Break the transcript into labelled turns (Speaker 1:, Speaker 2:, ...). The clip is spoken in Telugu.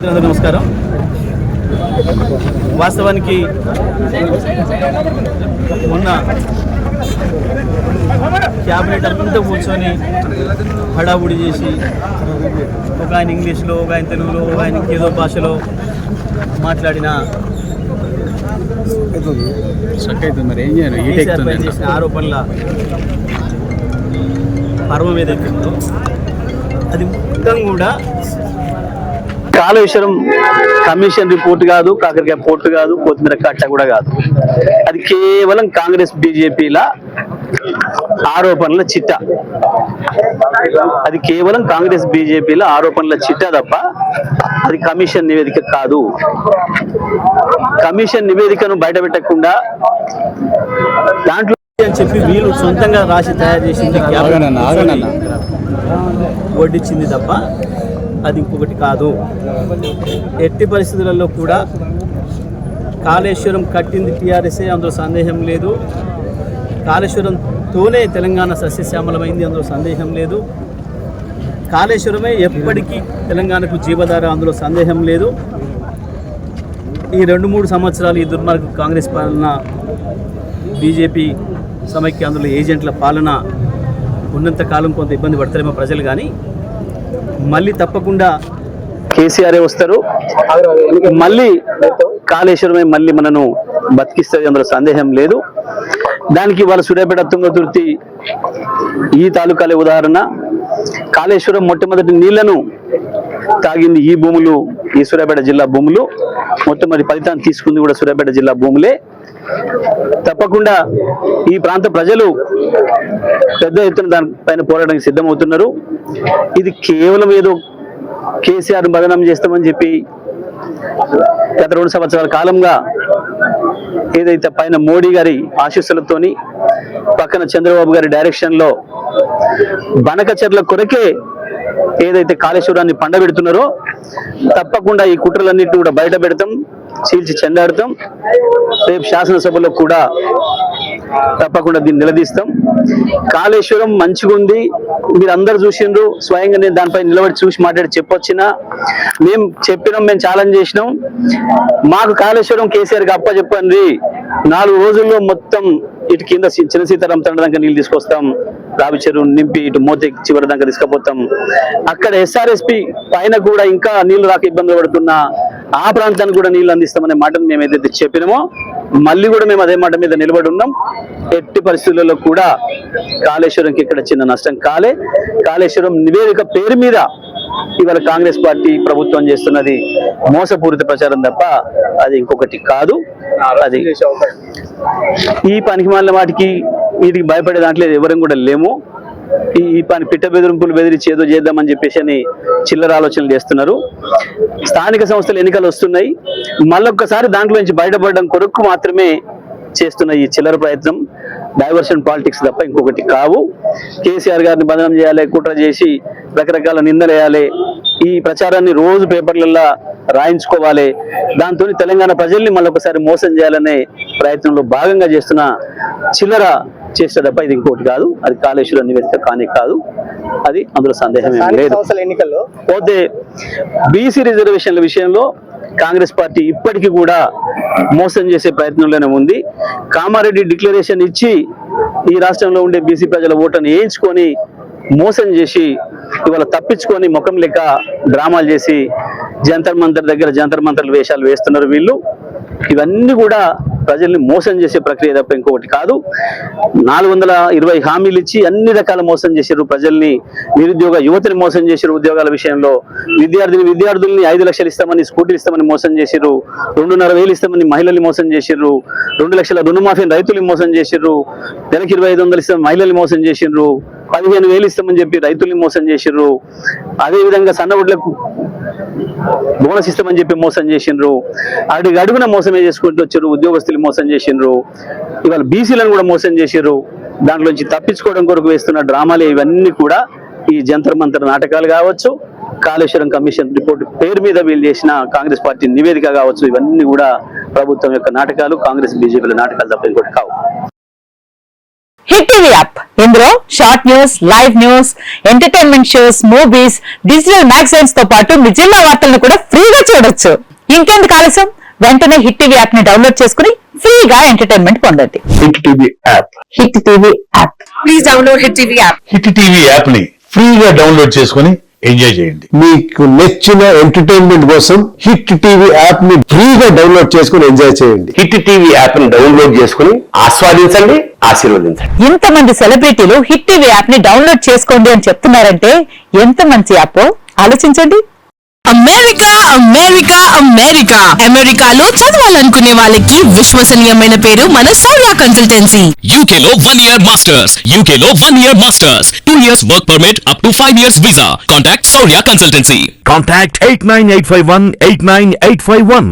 Speaker 1: నమస్కారం. వాస్తవానికి మొన్న క్యాబినెట్ అంతా కూర్చొని హడావుడి చేసి ఒక ఆయన ఇంగ్లీష్లో, ఒక ఆయన తెలుగులో, ఒక ఆయన ఏదో భాషలో మాట్లాడిన చేసిన ఆరోపణల పర్వం ఏదైతే ఉందో అది మొత్తం కూడా కాళేశ్వరం కమిషన్ రిపోర్ట్ కాదు, కాకరకాయ పోర్టు కాదు, కొత్తిమీర కట్ట కూడా కాదు. అది కేవలం కాంగ్రెస్ బీజేపీల ఆరోపణల చిట్టా. అది కేవలం కాంగ్రెస్ బీజేపీల ఆరోపణల చిట్టా తప్ప అది కమిషన్ నివేదిక కాదు. కమిషన్ నివేదికను బయటపెట్టకుండా దాంట్లో అని చెప్పి వీళ్ళు సొంతంగా రాసి తయారు చేసింది వడ్డించింది తప్ప అది ఇంకొకటి కాదు. ఎట్టి పరిస్థితులలో కూడా కాళేశ్వరం కట్టింది టీఆర్ఎస్ఏ, అందులో సందేహం లేదు. కాళేశ్వరంతోనే తెలంగాణ సస్యశ్యామలమైంది, అందులో సందేహం లేదు. కాళేశ్వరమే ఎప్పటికీ తెలంగాణకు జీవధార, అందులో సందేహం లేదు. ఈ 2-3 సంవత్సరాలు ఈ దుర్మార్గ కాంగ్రెస్ పాలన, బీజేపీ సమైక్య అందులో ఏజెంట్ల పాలన ఉన్నంత కాలం కొంత ఇబ్బంది పడతారేమో ప్రజలు, కానీ మళ్ళీ తప్పకుండా కేసీఆర్ వస్తారు. మళ్ళీ కాళేశ్వరమే మళ్ళీ మనను బతికిస్తుంది, అందులో సందేహం లేదు. దానికి వాళ్ళ సూర్యాపేట తుంగతుర్తి ఈ తాలూకాలే ఉదాహరణ. కాళేశ్వరం మొట్టమొదటి నీళ్లను తాగింది ఈ భూములు, ఈ సూర్యాపేట జిల్లా భూములు. మొట్టమొదటి ఫలితాన్ని తీసుకుంది కూడా సూర్యాపేట జిల్లా భూములే. తప్పకుండా ఈ ప్రాంత ప్రజలు పెద్ద ఎత్తున దానిపైన పోరాటానికి సిద్ధమవుతున్నారు. ఇది కేవలం ఏదో కేసీఆర్ బదనాం చేస్తామని చెప్పి గత 2 సంవత్సరాల కాలంగా ఏదైతే పైన మోడీ గారి ఆశీస్సులతోని, పక్కన చంద్రబాబు గారి డైరెక్షన్ లో బనకచెర్ల కొరకే ఏదైతే కాళేశ్వరాన్ని పండబెడుతున్నారో, తప్పకుండా ఈ కుట్రలన్నింటినీ కూడా బయట పెడతాం, చీల్చి చెండాడుతాం. రేపు శాసనసభలో కూడా తప్పకుండా దీన్ని నిలదీస్తాం. కాళేశ్వరం మంచిగా ఉంది, మీరు అందరు చూసిండ్రు. స్వయంగా నేను దానిపై నిలబడి చూసి మాట్లాడి చెప్పొచ్చినా, మేము చెప్పినాం, మేము ఛాలెంజ్ చేసినాం. మాకు కాళేశ్వరం కేసీఆర్కి అప్పచెప్పండి, 4 రోజుల్లో మొత్తం ఇటు కింద చిన్న సీతారాం తండ్రి దాకా నీళ్ళు తీసుకొస్తాం, రావి చెరువు నింపి ఇటు మోతే చివరి దాకా తీసుకుపోతాం. అక్కడ ఎస్ఆర్ఎస్పి పైన కూడా ఇంకా నీళ్లు రాక ఇబ్బందులు పడుతున్నా ఆ ప్రాంతానికి కూడా నీళ్లు అందిస్తామనే మాటను మేము ఏదైతే చెప్పినామో మళ్ళీ కూడా మేము అదే మాట మీద నిలబడి ఉన్నాం. ఎట్టి పరిస్థితులలో కూడా కాళేశ్వరంకి ఇక్కడ చిన్న నష్టం కాలే. కాళేశ్వరం నివేదిక పేరు మీద ఇవాళ కాంగ్రెస్ పార్టీ ప్రభుత్వం చేస్తున్నది మోసపూరిత ప్రచారం తప్ప అది ఇంకొకటి కాదు. అది ఈ పనికి మాలిన వాటికి వీటికి భయపడే దాంట్లో ఎవరం కూడా లేము. ఈ పని పిట్ట బెదిరింపులు బెదిరించి ఏదో చేద్దామని చెప్పేసి అని చిల్లర ఆలోచనలు చేస్తున్నారు. స్థానిక సంస్థల ఎన్నికలు వస్తున్నాయి, మళ్ళొక్కసారి దాంట్లో నుంచి బయటపడడం కొరకు మాత్రమే చేస్తున్న ఈ చిల్లర ప్రయత్నం డైవర్షన్ పాలిటిక్స్ తప్ప ఇంకొకటి కావు. కేసీఆర్ గారిని బదనం చేయాలి, కుట్ర చేసి రకరకాల నిందలు వేయాలి, ఈ ప్రచారాన్ని రోజు పేపర్లలో రాయించుకోవాలి, దాంతో తెలంగాణ ప్రజల్ని మళ్ళొకసారి మోసం చేయాలనే ప్రయత్నంలో భాగంగా చేస్తున్న చిల్లర చేస్తే తప్ప ఇది ఇంకోటి కాదు. అది కాళేశ్వరం నివేదిక కానీ కాదు, అది అందులో సందేహం ఏం లేదు. ఎన్నికల్లో పోతే బీసీ రిజర్వేషన్ల విషయంలో కాంగ్రెస్ పార్టీ ఇప్పటికీ కూడా మోసం చేసే ప్రయత్నంలోనే ఉంది. కామారెడ్డి డిక్లరేషన్ ఇచ్చి ఈ రాష్ట్రంలో ఉండే బీసీ ప్రజల ఓటును వేయించుకొని మోసం చేసి ఇవాళ తప్పించుకొని ముఖం లెక్క డ్రామాలు చేసి జంతర్ మంతర్ దగ్గర జంతర్ మంతర్ల వేషాలు వేస్తున్నారు వీళ్ళు. ఇవన్నీ కూడా ప్రజల్ని మోసం చేసే ప్రక్రియ తప్ప ఇంకొకటి కాదు. 420 హామీలు ఇచ్చి అన్ని రకాల మోసం చేశారు ప్రజల్ని. నిరుద్యోగ యువతిని మోసం చేశారు, ఉద్యోగాల విషయంలో విద్యార్థుల్ని 5 లక్షలు ఇస్తామని, స్కూటీలు ఇస్తామని మోసం చేశారు, 2,500 ఇస్తామని మహిళల్ని మోసం చేశారు, 2 లక్షల రుణమాఫీని రైతుల్ని మోసం చేశారు, నెలకి 2,500 ఇస్తామని మహిళల్ని మోసం చేశారు, 15,000 ఇస్తామని చెప్పి రైతుల్ని మోసం చేశారు. అదేవిధంగా సన్నబుడ్లకు బోనస్ ఇస్తామని చెప్పి మోసం చేసిండ్రు. అడుగున మోసమే చేసుకుంటూ వచ్చారు, ఉద్యోగస్తులు మోసం చేసిండ్రు. ఇవాళ బీసీలను కూడా మోసం చేశారు. దాంట్లోంచి తప్పించుకోవడం కొరకు వేస్తున్న డ్రామాలే ఇవన్నీ కూడా. ఈ జంతర్ మంతర్ నాటకాలు కావచ్చు, కాళేశ్వరం కమిషన్ రిపోర్ట్ పేరు మీద వీళ్ళు చేసిన కాంగ్రెస్ పార్టీ నివేదిక కావచ్చు, ఇవన్నీ కూడా ప్రభుత్వం యొక్క నాటకాలు, కాంగ్రెస్ బీజేపీల నాటకాలు తప్ప ఇంకోటి కావు.
Speaker 2: హిట్ టీవీ యాప్ ఇందులో short news, live news, entertainment shows, movies, digital magazines తో పాటు మీ జిల్లా వార్తలను కూడా ఫ్రీగా చూడొచ్చు. ఇంకెందుకు ఆలస్యం, వెంటనే హిట్ టీవీ యాప్ ని డౌన్లోడ్ చేసుకుని ఫ్రీగా ఎంటర్టైన్మెంట్ పొందండి.
Speaker 3: Hit TV app.
Speaker 2: Hit TV app. Please download hit TV app.
Speaker 3: Hit TV app ని ఫ్రీగా డౌన్లోడ్ చేసుకుని ఎంజాయ్ చేయండి.
Speaker 4: మీకు నచ్చిన ఎంటర్టైన్మెంట్ కోసం హిట్ టీవీ యాప్ ని ఫ్రీగా డౌన్లోడ్ చేసుకుని ఎంజాయ్ చేయండి.
Speaker 5: హిట్ టీవీ యాప్ ని డౌన్లోడ్ చేసుకుని ఆస్వాదించండి, ఆశీర్వదించండి.
Speaker 2: ఇంతమంది సెలబ్రిటీలు హిట్ టీవీ యాప్ ని డౌన్లోడ్ చేసుకోండి అని చెప్తున్నారంటే ఎంత మంచి యాప్ ఆలోచించండి.
Speaker 6: అమెరికా అమెరికా అమెరికా అమెరికాలో చదవాలనుకునే వాళ్ళకి విశ్వసనీయమైన పేరు మన సౌర్య కన్సల్టెన్సీ.
Speaker 7: UK లో 1 year masters. UK లో 1 year masters. 2 years work permit up to 5 years visa. Contact Saurya Consultancy.
Speaker 8: Contact 89851 89851.